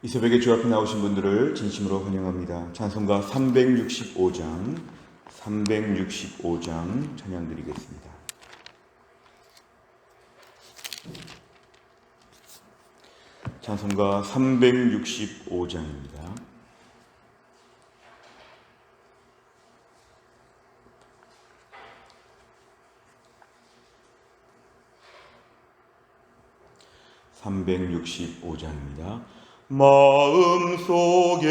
이 새벽에 주 앞에 나오신 분들을 진심으로 환영합니다. 찬송가 365장 찬양 드리겠습니다. 찬송가 365장입니다. 마음속에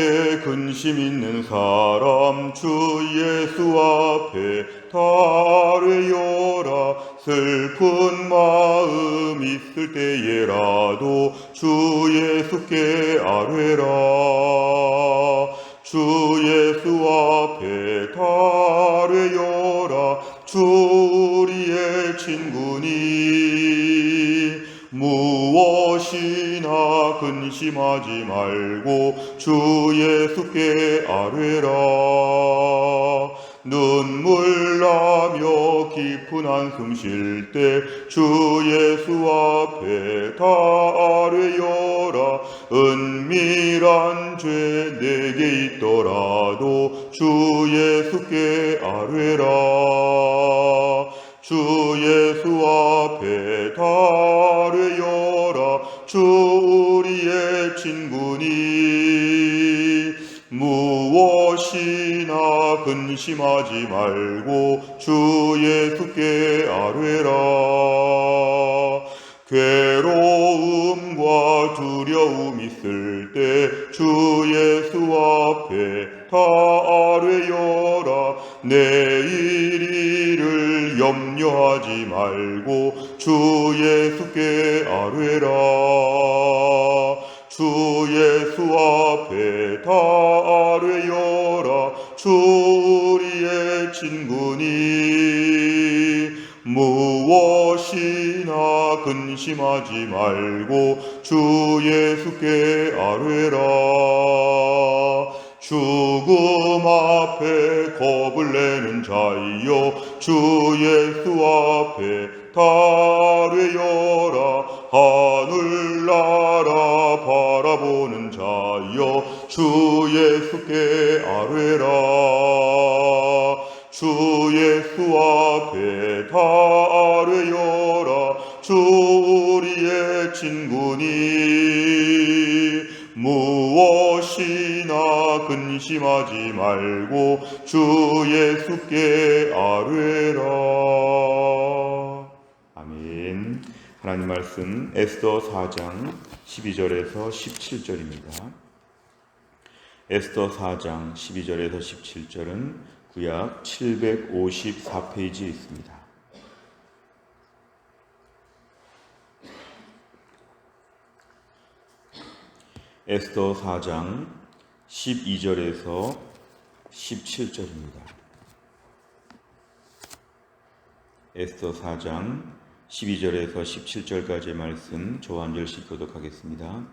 근심 있는 사람 주 예수 앞에 달회요라. 슬픈 마음 있을 때에라도 주 예수께 아뢰라. 주 예수 앞에 달회요라. 주 우리의 친구니 무엇이나 근심하지 말고 주 예수께 아뢰라. 눈물 나며 깊은 한숨 쉴 때 주 예수 앞에 다 아뢰어라. 은밀한 죄 내게 있더라도 주 예수께 아뢰라. 주 예수 앞에 달회요라. 주 우리의 친구니 무엇이나 근심하지 말고 주 예수께 아뢰라. 괴로움과 두려움 있을 때 주 예수 앞에 다 아뢰어라. 내일 일을 염려하지 말고 주 예수께 아뢰라. 주 예수 앞에 다 아뢰어라. 주 우리의 친구니 무엇이나 근심하지 말고 주 예수께 아뢰라. 죽음 앞에 겁을 내는 자여 주 예수 앞에 달회요라. 하늘나라 바라보는 자여 주 예수께 아뢰라. 주 예수 앞에 달회요라. 주 우리의 친구니 무엇이나 근심하지 말고 주 예수께 아뢰라. 아멘. 하나님 말씀 에스더 4장 12절에서 17절입니다. 에스더 4장 12절에서 17절은 구약 754페이지에 있습니다. 에스더 4장 12절에서 17절입니다. 에스더 4장 12절에서 17절까지의 말씀 저와 한 절씩 교독하겠습니다.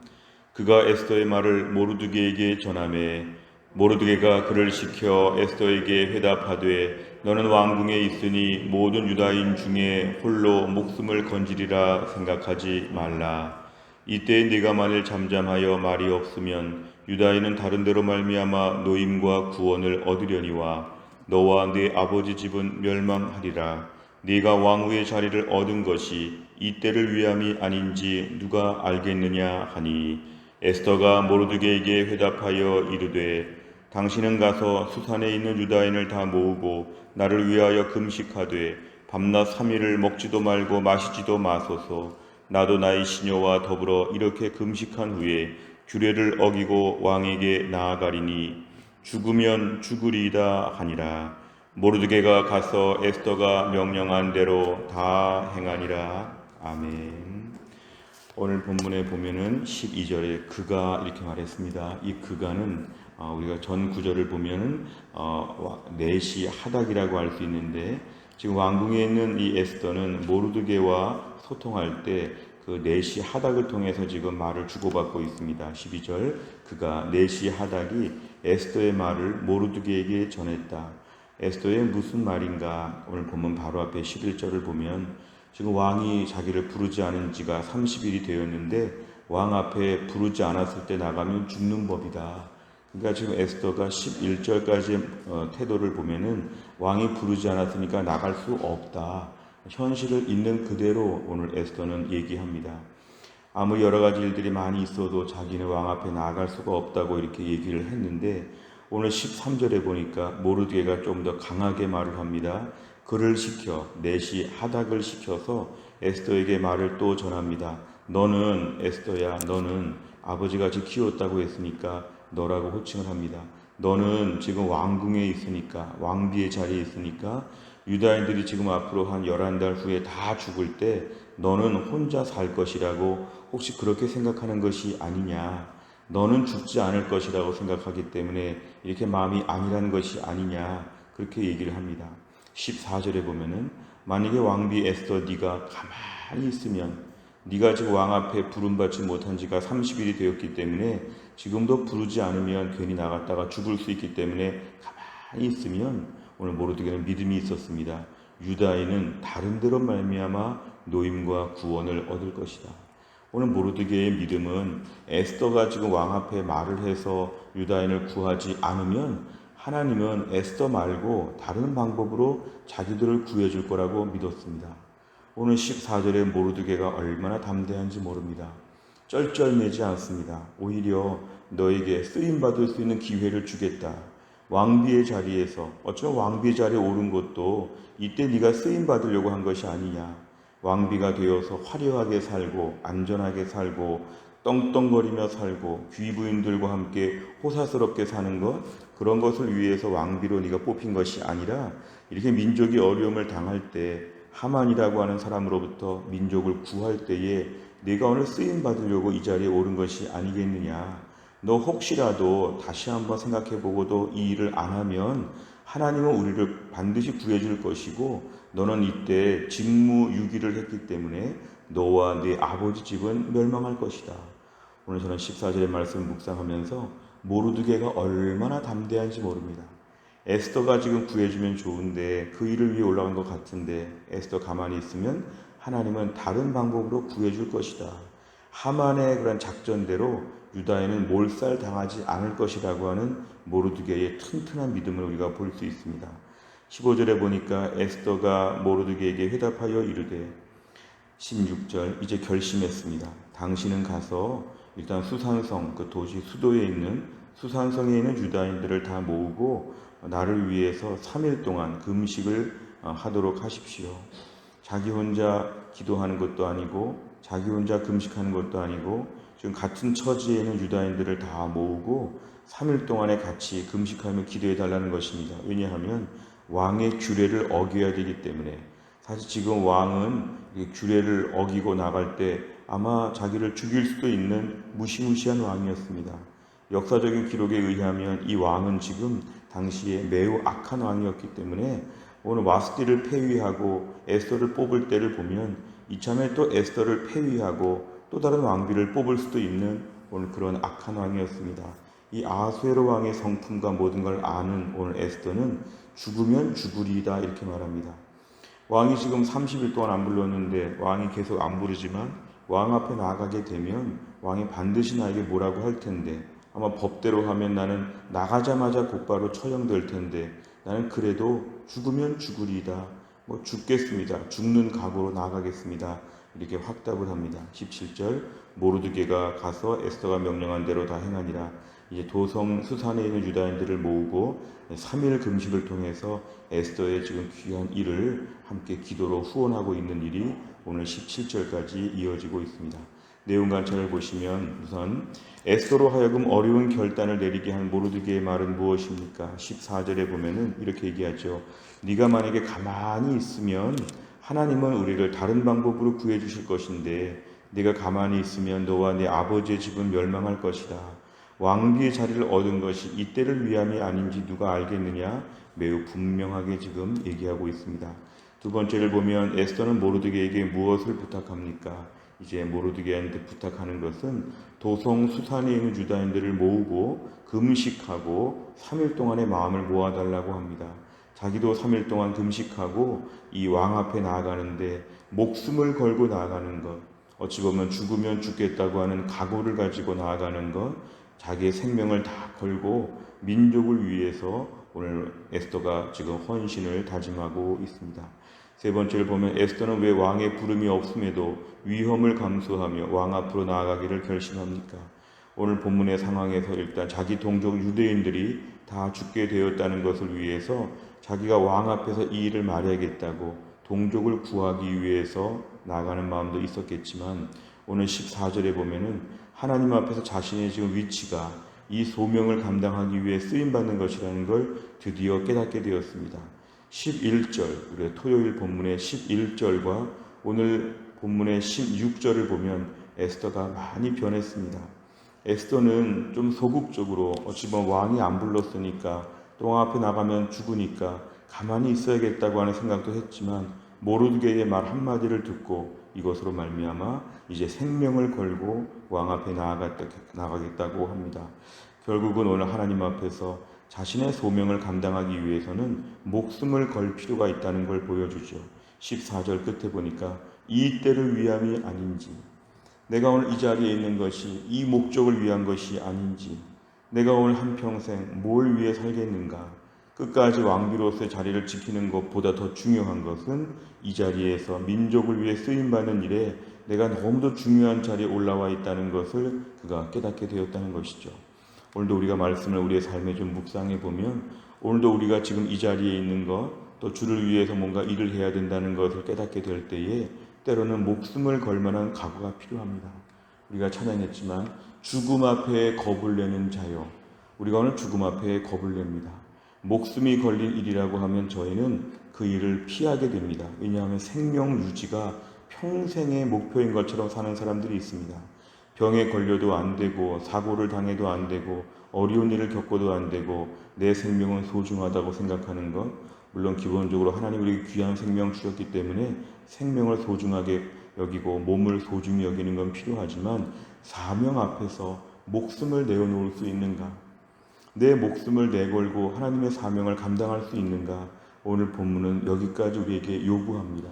그가 에스더의 말을 모르드게에게 전하매 모르드게가 그를 시켜 에스더에게 회답하되 너는 왕궁에 있으니 모든 유다인 중에 홀로 목숨을 건지리라 생각하지 말라. 이때 네가 만일 잠잠하여 말이 없으면 유다인은 다른 데로 말미암아 노임과 구원을 얻으려니와 너와 네 아버지 집은 멸망하리라. 네가 왕후의 자리를 얻은 것이 이때를 위함이 아닌지 누가 알겠느냐 하니 에스더가 모르드게에게 회답하여 이르되 당신은 가서 수산에 있는 유다인을 다 모으고 나를 위하여 금식하되 밤낮 3일을 먹지도 말고 마시지도 마소서. 나도 나의 시녀와 더불어 이렇게 금식한 후에 규례를 어기고 왕에게 나아가리니 죽으면 죽으리이다 하니라. 모르드게가 가서 에스더가 명령한 대로 다 행하니라. 아멘. 오늘 본문에 보면은 12절에 그가 이렇게 말했습니다. 이 그가는 우리가 전 구절을 보면은 내시 하닥이라고 할 수 있는데 지금 왕궁에 있는 이 에스더는 모르드게와 소통할 때 그 내시 하닥을 통해서 지금 말을 주고받고 있습니다. 12절 그가 내시 하닥이 에스더의 말을 모르드게에게 전했다. 에스더의 무슨 말인가? 오늘 본문 바로 앞에 11절을 보면 지금 왕이 자기를 부르지 않은 지가 30일이 되었는데 왕 앞에 부르지 않았을 때 나가면 죽는 법이다. 그러니까 지금 에스더가 11절까지의 태도를 보면은 왕이 부르지 않았으니까 나갈 수 없다. 현실을 있는 그대로 오늘 에스더는 얘기합니다. 아무리 여러 가지 일들이 많이 있어도 자기는 왕 앞에 나아갈 수가 없다고 이렇게 얘기를 했는데 오늘 13절에 보니까 모르드게가 좀 더 강하게 말을 합니다. 그를 시켜 넷이 하닥을 시켜서 에스더에게 말을 또 전합니다. 너는 에스더야, 너는 아버지같이 키웠다고 했으니까 너라고 호칭을 합니다. 너는 지금 왕궁에 있으니까, 왕비의 자리에 있으니까 유다인들이 지금 앞으로 한 11달 후에 다 죽을 때 너는 혼자 살 것이라고 혹시 그렇게 생각하는 것이 아니냐. 너는 죽지 않을 것이라고 생각하기 때문에 이렇게 마음이 아니라는 것이 아니냐. 그렇게 얘기를 합니다. 14절에 보면은 만약에 왕비 에스더 네가 가만히 있으면 네가 지금 왕 앞에 부름받지 못한 지가 30일이 되었기 때문에 지금도 부르지 않으면 괜히 나갔다가 죽을 수 있기 때문에 가만히 있으면 오늘 모르드게는 믿음이 있었습니다. 유다인은 다른 데로 말미암아 노임과 구원을 얻을 것이다. 오늘 모르드게의 믿음은 에스더가 지금 왕 앞에 말을 해서 유다인을 구하지 않으면 하나님은 에스더 말고 다른 방법으로 자기들을 구해줄 거라고 믿었습니다. 오늘 14절에 모르드게가 얼마나 담대한지 모릅니다. 쩔쩔매지 않습니다. 오히려 너에게 쓰임받을 수 있는 기회를 주겠다. 왕비의 자리에서 어쩌면 왕비의 자리에 오른 것도 이때 네가 쓰임받으려고 한 것이 아니냐. 왕비가 되어서 화려하게 살고 안전하게 살고 떵떵거리며 살고 귀부인들과 함께 호사스럽게 사는 것, 그런 것을 위해서 왕비로 네가 뽑힌 것이 아니라 이렇게 민족이 어려움을 당할 때 하만이라고 하는 사람으로부터 민족을 구할 때에 네가 오늘 쓰임 받으려고 이 자리에 오른 것이 아니겠느냐. 너 혹시라도 다시 한번 생각해 보고도 이 일을 안 하면 하나님은 우리를 반드시 구해줄 것이고 너는 이때 직무유기를 했기 때문에 너와 네 아버지 집은 멸망할 것이다. 오늘 저는 14절의 말씀을 묵상하면서 모르드게가 얼마나 담대한지 모릅니다. 에스더가 지금 구해주면 좋은데 그 일을 위해 올라간 것 같은데 에스더 가만히 있으면 하나님은 다른 방법으로 구해줄 것이다. 하만의 그런 작전대로 유다인은 몰살당하지 않을 것이라고 하는 모르드게의 튼튼한 믿음을 우리가 볼 수 있습니다. 15절에 보니까 에스더가 모르드게에게 회답하여 이르되 16절 이제 결심했습니다. 당신은 가서 일단 수산성 그 도시 수도에 있는 수산성에 있는 유다인들을 다 모으고 나를 위해서 3일 동안 금식을 하도록 하십시오. 자기 혼자 기도하는 것도 아니고 자기 혼자 금식하는 것도 아니고 지금 같은 처지에 있는 유다인들을 다 모으고 3일 동안에 같이 금식하며 기도해 달라는 것입니다. 왜냐하면 왕의 규례를 어겨야 되기 때문에 사실 지금 왕은 규례를 어기고 나갈 때 아마 자기를 죽일 수도 있는 무시무시한 왕이었습니다. 역사적인 기록에 의하면 이 왕은 지금 당시에 매우 악한 왕이었기 때문에 오늘 와스티를 폐위하고 에스더를 뽑을 때를 보면 이참에 또 에스더를 폐위하고 또 다른 왕비를 뽑을 수도 있는 오늘 그런 악한 왕이었습니다. 이 아수에로 왕의 성품과 모든 걸 아는 오늘 에스더는 죽으면 죽으리이다 이렇게 말합니다. 왕이 지금 30일 동안 안 불렀는데 왕이 계속 안 부르지만 왕 앞에 나가게 되면 왕이 반드시 나에게 뭐라고 할 텐데 아마 법대로 하면 나는 나가자마자 곧바로 처형될 텐데 나는 그래도 죽으면 죽으리이다. 죽겠습니다. 죽는 각오로 나가겠습니다. 이렇게 확답을 합니다. 17절 모르드게가 가서 에스더가 명령한 대로 다 행하니라. 이제 도성 수산에 있는 유다인들을 모으고 3일 금식을 통해서 에스더의 지금 귀한 일을 함께 기도로 후원하고 있는 일이 오늘 17절까지 이어지고 있습니다. 내용 관찰을 보시면 우선 에스더로 하여금 어려운 결단을 내리게 한 모르드게의 말은 무엇입니까? 14절에 보면은 이렇게 얘기하죠. 네가 만약에 가만히 있으면 하나님은 우리를 다른 방법으로 구해 주실 것인데 네가 가만히 있으면 너와 네 아버지의 집은 멸망할 것이다. 왕비의 자리를 얻은 것이 이때를 위함이 아닌지 누가 알겠느냐? 매우 분명하게 지금 얘기하고 있습니다. 두 번째를 보면 에스더는 모르드게에게 무엇을 부탁합니까? 이제 모르드게한테 부탁하는 것은 도성 수산에 있는 유다인들을 모으고 금식하고 3일 동안의 마음을 모아달라고 합니다. 자기도 3일 동안 금식하고 이 왕 앞에 나아가는데 목숨을 걸고 나아가는 것, 어찌 보면 죽으면 죽겠다고 하는 각오를 가지고 나아가는 것, 자기의 생명을 다 걸고 민족을 위해서 오늘 에스더가 지금 헌신을 다짐하고 있습니다. 세 번째를 보면 에스더는 왜 왕의 부름이 없음에도 위험을 감수하며 왕 앞으로 나아가기를 결심합니까? 오늘 본문의 상황에서 일단 자기 동족 유대인들이 다 죽게 되었다는 것을 위해서 자기가 왕 앞에서 이 일을 말해야겠다고 동족을 구하기 위해서 나아가는 마음도 있었겠지만 오늘 14절에 보면은 하나님 앞에서 자신의 지금 위치가 이 소명을 감당하기 위해 쓰임받는 것이라는 걸 드디어 깨닫게 되었습니다. 11절, 우리 토요일 본문의 11절과 오늘 본문의 16절을 보면 에스더가 많이 변했습니다. 에스더는 좀 소극적으로 어찌 보면 왕이 안 불렀으니까 또 왕 앞에 나가면 죽으니까 가만히 있어야겠다고 하는 생각도 했지만 모르드게의 말 한마디를 듣고 이것으로 말미암아 이제 생명을 걸고 왕 앞에 나가겠다고 합니다. 결국은 오늘 하나님 앞에서 자신의 소명을 감당하기 위해서는 목숨을 걸 필요가 있다는 걸 보여주죠. 14절 끝에 보니까 이 때를 위함이 아닌지, 내가 오늘 이 자리에 있는 것이 이 목적을 위한 것이 아닌지, 내가 오늘 한평생 뭘 위해 살겠는가, 끝까지 왕비로서의 자리를 지키는 것보다 더 중요한 것은 이 자리에서 민족을 위해 쓰임받는 일에 내가 너무도 중요한 자리에 올라와 있다는 것을 그가 깨닫게 되었다는 것이죠. 오늘도 우리가 말씀을 우리의 삶에 좀 묵상해 보면 오늘도 우리가 지금 이 자리에 있는 것, 또 주를 위해서 뭔가 일을 해야 된다는 것을 깨닫게 될 때에 때로는 목숨을 걸 만한 각오가 필요합니다. 우리가 찬양했지만 죽음 앞에 겁을 내는 자요, 우리가 오늘 죽음 앞에 겁을 냅니다. 목숨이 걸린 일이라고 하면 저희는 그 일을 피하게 됩니다. 왜냐하면 생명 유지가 평생의 목표인 것처럼 사는 사람들이 있습니다. 병에 걸려도 안 되고 사고를 당해도 안 되고 어려운 일을 겪어도 안 되고 내 생명은 소중하다고 생각하는 것, 물론 기본적으로 하나님 우리에게 귀한 생명 주셨기 때문에 생명을 소중하게 여기고 몸을 소중히 여기는 건 필요하지만 사명 앞에서 목숨을 내어놓을 수 있는가, 내 목숨을 내걸고 하나님의 사명을 감당할 수 있는가, 오늘 본문은 여기까지 우리에게 요구합니다.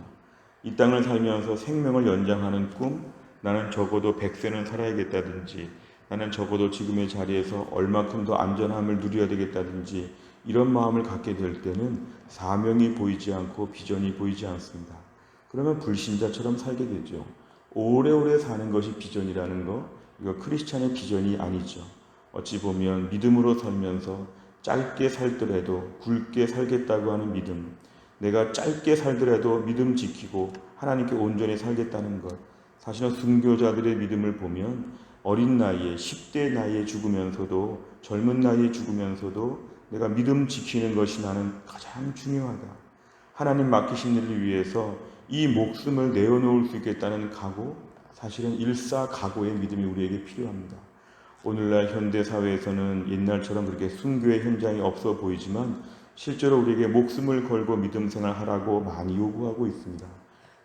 이 땅을 살면서 생명을 연장하는 꿈, 나는 적어도 100세는 살아야겠다든지, 나는 적어도 지금의 자리에서 얼마큼 더 안전함을 누려야 되겠다든지, 이런 마음을 갖게 될 때는 사명이 보이지 않고 비전이 보이지 않습니다. 그러면 불신자처럼 살게 되죠. 오래오래 사는 것이 비전이라는 거, 이거 크리스찬의 비전이 아니죠. 어찌 보면 믿음으로 살면서 짧게 살더라도 굵게 살겠다고 하는 믿음, 내가 짧게 살더라도 믿음 지키고 하나님께 온전히 살겠다는 것, 사실은 순교자들의 믿음을 보면 어린 나이에 10대 나이에 죽으면서도 젊은 나이에 죽으면서도 내가 믿음 지키는 것이 나는 가장 중요하다, 하나님 맡기신 일을 위해서 이 목숨을 내어놓을 수 있겠다는 각오, 사실은 일사각오의 믿음이 우리에게 필요합니다. 오늘날 현대사회에서는 옛날처럼 그렇게 순교의 현장이 없어 보이지만 실제로 우리에게 목숨을 걸고 믿음 생활하라고 많이 요구하고 있습니다.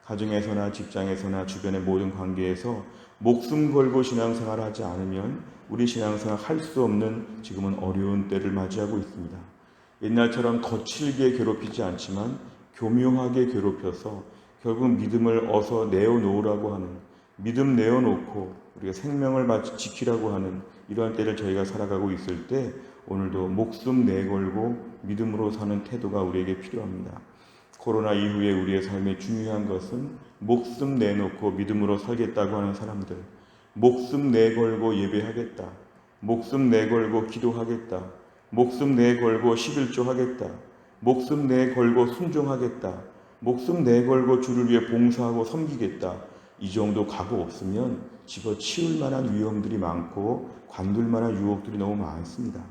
가정에서나 직장에서나 주변의 모든 관계에서 목숨 걸고 신앙생활을 하지 않으면 우리 신앙생활 할 수 없는 지금은 어려운 때를 맞이하고 있습니다. 옛날처럼 거칠게 괴롭히지 않지만 교묘하게 괴롭혀서 결국 믿음을 어서 내어놓으라고 하는, 믿음 내어놓고 우리가 생명을 지키라고 하는 이러한 때를 저희가 살아가고 있을 때 오늘도 목숨 내걸고 믿음으로 사는 태도가 우리에게 필요합니다. 코로나 이후에 우리의 삶에 중요한 것은 목숨 내놓고 믿음으로 살겠다고 하는 사람들, 목숨 내걸고 예배하겠다, 목숨 내걸고 기도하겠다, 목숨 내걸고 11조 하겠다, 목숨 내걸고 순종하겠다, 목숨 내걸고 주를 위해 봉사하고 섬기겠다, 이 정도 각오 없으면 집어치울 만한 위험들이 많고 관둘 만한 유혹들이 너무 많습니다.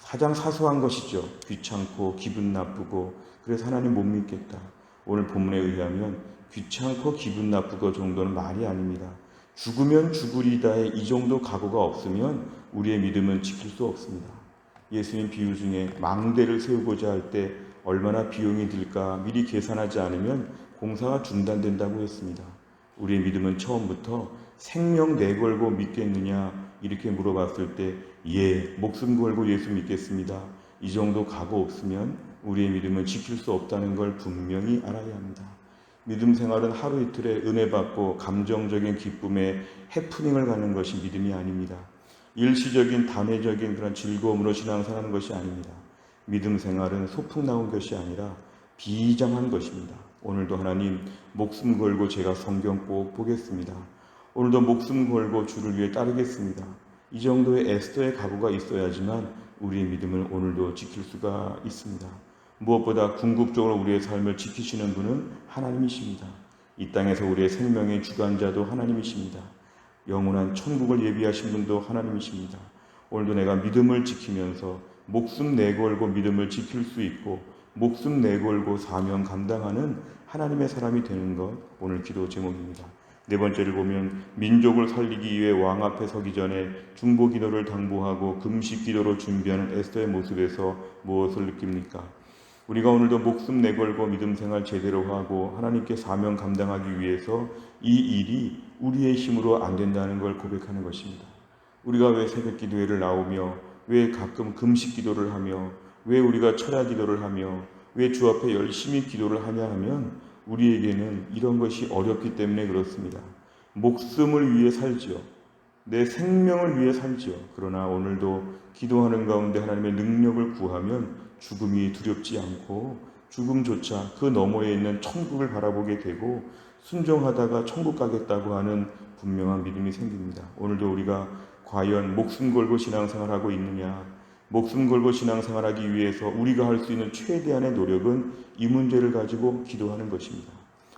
가장 사소한 것이죠. 귀찮고 기분 나쁘고 그래서 하나님 못 믿겠다. 오늘 본문에 의하면 귀찮고 기분 나쁘고 정도는 말이 아닙니다. 죽으면 죽으리다의 이 정도 각오가 없으면 우리의 믿음은 지킬 수 없습니다. 예수님 비유 중에 망대를 세우고자 할 때 얼마나 비용이 들까 미리 계산하지 않으면 공사가 중단된다고 했습니다. 우리의 믿음은 처음부터 생명 내걸고 믿겠느냐 이렇게 물어봤을 때 예, 목숨 걸고 예수 믿겠습니다. 이 정도 각오 없으면 우리의 믿음은 지킬 수 없다는 걸 분명히 알아야 합니다. 믿음 생활은 하루 이틀에 은혜 받고 감정적인 기쁨에 해프닝을 갖는 것이 믿음이 아닙니다. 일시적인 단회적인 그런 즐거움으로 신앙생활하는 것이 아닙니다. 믿음 생활은 소풍 나온 것이 아니라 비장한 것입니다. 오늘도 하나님 목숨 걸고 제가 성경 꼭 보겠습니다. 오늘도 목숨 걸고 주를 위해 따르겠습니다. 이 정도의 에스더의 각오가 있어야지만 우리의 믿음을 오늘도 지킬 수가 있습니다. 무엇보다 궁극적으로 우리의 삶을 지키시는 분은 하나님이십니다. 이 땅에서 우리의 생명의 주관자도 하나님이십니다. 영원한 천국을 예비하신 분도 하나님이십니다. 오늘도 내가 믿음을 지키면서 목숨 내걸고 믿음을 지킬 수 있고 목숨 내걸고 사명 감당하는 하나님의 사람이 되는 것, 오늘 기도 제목입니다. 네 번째를 보면 민족을 살리기 위해 왕 앞에 서기 전에 중보 기도를 당부하고 금식 기도로 준비하는 에스더의 모습에서 무엇을 느낍니까? 우리가 오늘도 목숨 내걸고 믿음 생활 제대로 하고 하나님께 사명 감당하기 위해서 이 일이 우리의 힘으로 안 된다는 걸 고백하는 것입니다. 우리가 왜 새벽 기도회를 나오며 왜 가끔 금식 기도를 하며 왜 우리가 철야 기도를 하며 왜 주 앞에 열심히 기도를 하냐 하면 우리에게는 이런 것이 어렵기 때문에 그렇습니다. 목숨을 위해 살지요. 내 생명을 위해 살지요. 그러나 오늘도 기도하는 가운데 하나님의 능력을 구하면 죽음이 두렵지 않고 죽음조차 그 너머에 있는 천국을 바라보게 되고 순종하다가 천국 가겠다고 하는 분명한 믿음이 생깁니다. 오늘도 우리가 과연 목숨 걸고 신앙생활하고 있느냐, 목숨 걸고 신앙생활하기 위해서 우리가 할 수 있는 최대한의 노력은 이 문제를 가지고 기도하는 것입니다.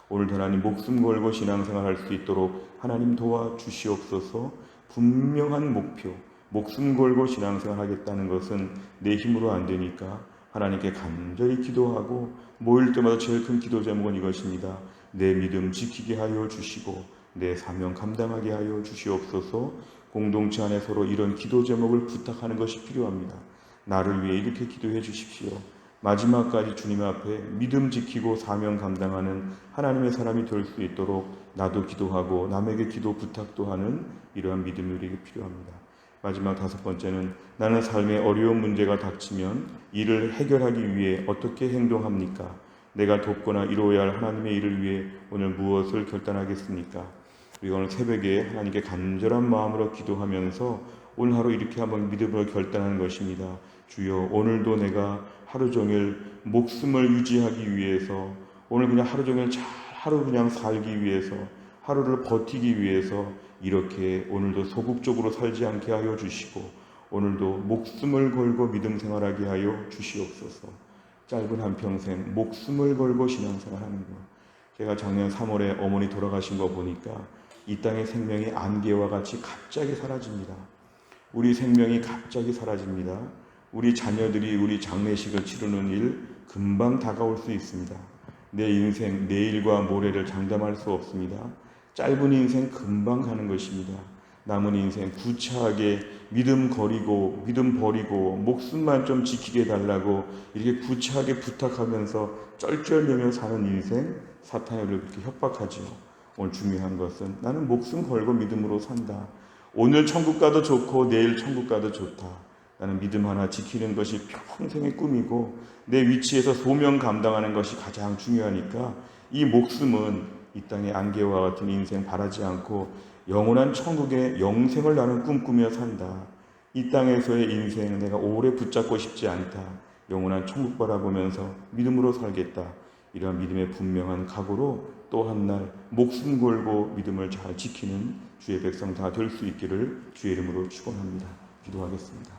오늘도 하나님 목숨 걸고 신앙생활할 수 있도록 하나님 도와주시옵소서. 분명한 목표, 목숨 걸고 신앙생활하겠다는 것은 내 힘으로 안 되니까 하나님께 간절히 기도하고 모일 때마다 제일 큰 기도 제목은 이것입니다. 내 믿음 지키게 하여 주시고 내 사명 감당하게 하여 주시옵소서. 공동체 안에 서로 이런 기도 제목을 부탁하는 것이 필요합니다. 나를 위해 이렇게 기도해 주십시오. 마지막까지 주님 앞에 믿음 지키고 사명 감당하는 하나님의 사람이 될 수 있도록 나도 기도하고 남에게 기도 부탁도 하는 이러한 믿음이 우리에게 필요합니다. 마지막 다섯 번째는 나는 삶에 어려운 문제가 닥치면 이를 해결하기 위해 어떻게 행동합니까? 내가 돕거나 이루어야 할 하나님의 일을 위해 오늘 무엇을 결단하겠습니까? 우리가 오늘 새벽에 하나님께 간절한 마음으로 기도하면서 오늘 하루 이렇게 한번 믿음을 결단하는 것입니다. 주여, 오늘도 내가 하루 종일 목숨을 유지하기 위해서, 오늘 그냥 하루 종일 하루 그냥 살기 위해서, 하루를 버티기 위해서 이렇게 오늘도 소극적으로 살지 않게 하여 주시고 오늘도 목숨을 걸고 믿음 생활하게 하여 주시옵소서. 짧은 한평생 목숨을 걸고 신앙생활하는 것. 제가 작년 3월에 어머니 돌아가신 거 보니까 이 땅의 생명이 안개와 같이 갑자기 사라집니다. 우리 생명이 갑자기 사라집니다. 우리 자녀들이 우리 장례식을 치르는 일 금방 다가올 수 있습니다. 내 인생, 내일과 모레를 장담할 수 없습니다. 짧은 인생 금방 가는 것입니다. 남은 인생 구차하게 믿음 버리고 목숨만 좀 지키게 달라고 이렇게 구차하게 부탁하면서 쩔쩔매며 사는 인생, 사탄이 우리를 그렇게 협박하지요. 오늘 중요한 것은 나는 목숨 걸고 믿음으로 산다. 오늘 천국 가도 좋고 내일 천국 가도 좋다. 나는 믿음 하나 지키는 것이 평생의 꿈이고 내 위치에서 소명 감당하는 것이 가장 중요하니까 이 목숨은 이 땅의 안개와 같은 인생 바라지 않고 영원한 천국의 영생을 나는 꿈꾸며 산다. 이 땅에서의 인생 내가 오래 붙잡고 싶지 않다. 영원한 천국 바라보면서 믿음으로 살겠다. 이러한 믿음의 분명한 각오로 또 한 날 목숨 걸고 믿음을 잘 지키는 주의 백성 다 될 수 있기를 주의 이름으로 축원합니다. 기도하겠습니다.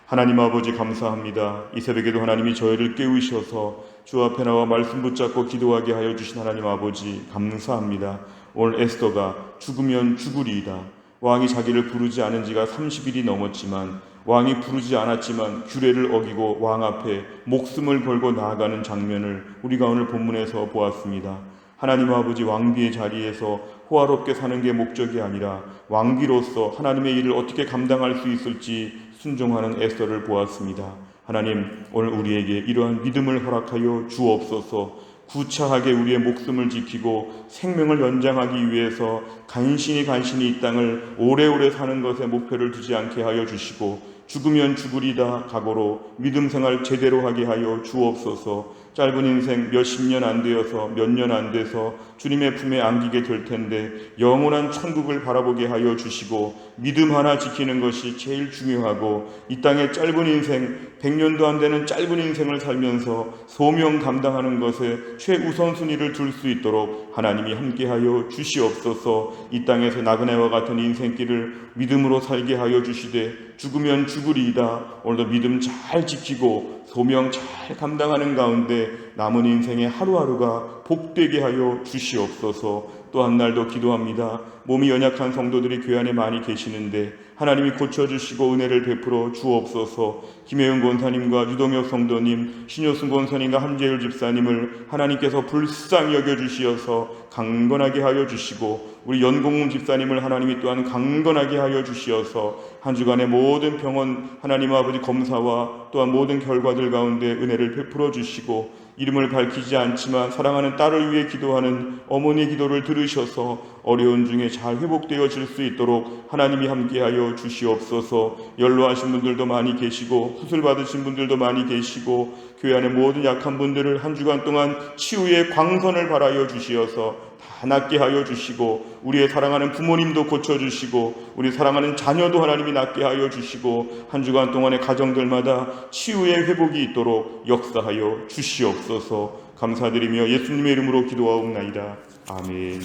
하나님 아버지 감사합니다. 이 새벽에도 하나님이 저희를 깨우셔서 주 앞에 나와 말씀 붙잡고 기도하게 하여 주신 하나님 아버지 감사합니다. 오늘 에스더가 죽으면 죽으리이다. 왕이 자기를 부르지 않은 지가 30일이 넘었지만 왕이 부르지 않았지만 규례를 어기고 왕 앞에 목숨을 걸고 나아가는 장면을 우리가 오늘 본문에서 보았습니다. 하나님 아버지 왕비의 자리에서 호화롭게 사는 게 목적이 아니라 왕비로서 하나님의 일을 어떻게 감당할 수 있을지 순종하는 에스더를 보았습니다. 하나님, 오늘 우리에게 이러한 믿음을 허락하여 주옵소서. 구차하게 우리의 목숨을 지키고 생명을 연장하기 위해서 간신히 이 땅을 오래오래 사는 것에 목표를 두지 않게 하여 주시고 죽으면 죽으리다 각오로 믿음 생활 제대로 하게 하여 주옵소서. 짧은 인생 몇십 년 안 되어서 몇 년 안 돼서 주님의 품에 안기게 될 텐데 영원한 천국을 바라보게 하여 주시고 믿음 하나 지키는 것이 제일 중요하고 이 땅의 짧은 인생 100년도 안 되는 짧은 인생을 살면서 소명 감당하는 것에 최우선순위를 둘 수 있도록 하나님이 함께하여 주시옵소서. 이 땅에서 나그네와 같은 인생길을 믿음으로 살게 하여 주시되 죽으면 죽으리이다. 오늘도 믿음 잘 지키고 소명 잘 감당하는 가운데 남은 인생의 하루하루가 복되게 하여 주시옵소서. 또 한 날도 기도합니다. 몸이 연약한 성도들이 교회 안에 많이 계시는데 하나님이 고쳐주시고 은혜를 베풀어 주옵소서. 김혜윤 권사님과 유동혁 성도님, 신효순 권사님과 한재율 집사님을 하나님께서 불쌍히 여겨주시어서 강건하게 하여 주시고 우리 연공훈 집사님을 하나님이 또한 강건하게 하여 주시어서 한 주간의 모든 병원 하나님 아버지 검사와 또한 모든 결과들 가운데 은혜를 베풀어 주시고 이름을 밝히지 않지만 사랑하는 딸을 위해 기도하는 어머니의 기도를 들으셔서 어려운 중에 잘 회복되어질 수 있도록 하나님이 함께하여 주시옵소서. 연로하신 분들도 많이 계시고 수술 받으신 분들도 많이 계시고 교회 안에 모든 약한 분들을 한 주간 동안 치유의 광선을 발하여 주시어서 다 낫게 하여 주시고 우리의 사랑하는 부모님도 고쳐주시고 우리 사랑하는 자녀도 하나님이 낫게 하여 주시고 한 주간 동안의 가정들마다 치유의 회복이 있도록 역사하여 주시옵소서. 감사드리며 예수님의 이름으로 기도하옵나이다. 아멘.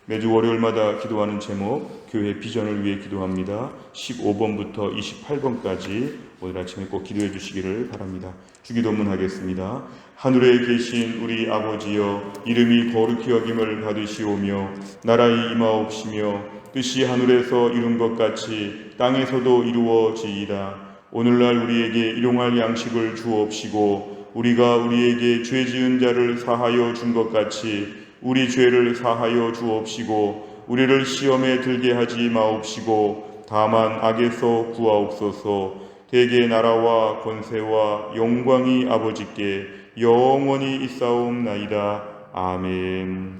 매주 월요일마다 기도하는 제목 교회 비전을 위해 기도합니다. 15번부터 28번까지 오늘 아침에 꼭 기도해 주시기를 바랍니다. 주기도문 하겠습니다. 하늘에 계신 우리 아버지여, 이름이 거룩히 여김을 받으시오며 나라의 임하옵시며 뜻이 하늘에서 이룬 것 같이 땅에서도 이루어지이다. 오늘날 우리에게 일용할 양식을 주옵시고 우리가 우리에게 죄 지은 자를 사하여 준 것 같이 우리 죄를 사하여 주옵시고 우리를 시험에 들게 하지 마옵시고 다만 악에서 구하옵소서. 대개 나라와 권세와 영광이 아버지께 영원히 있사옵나이다. 아멘.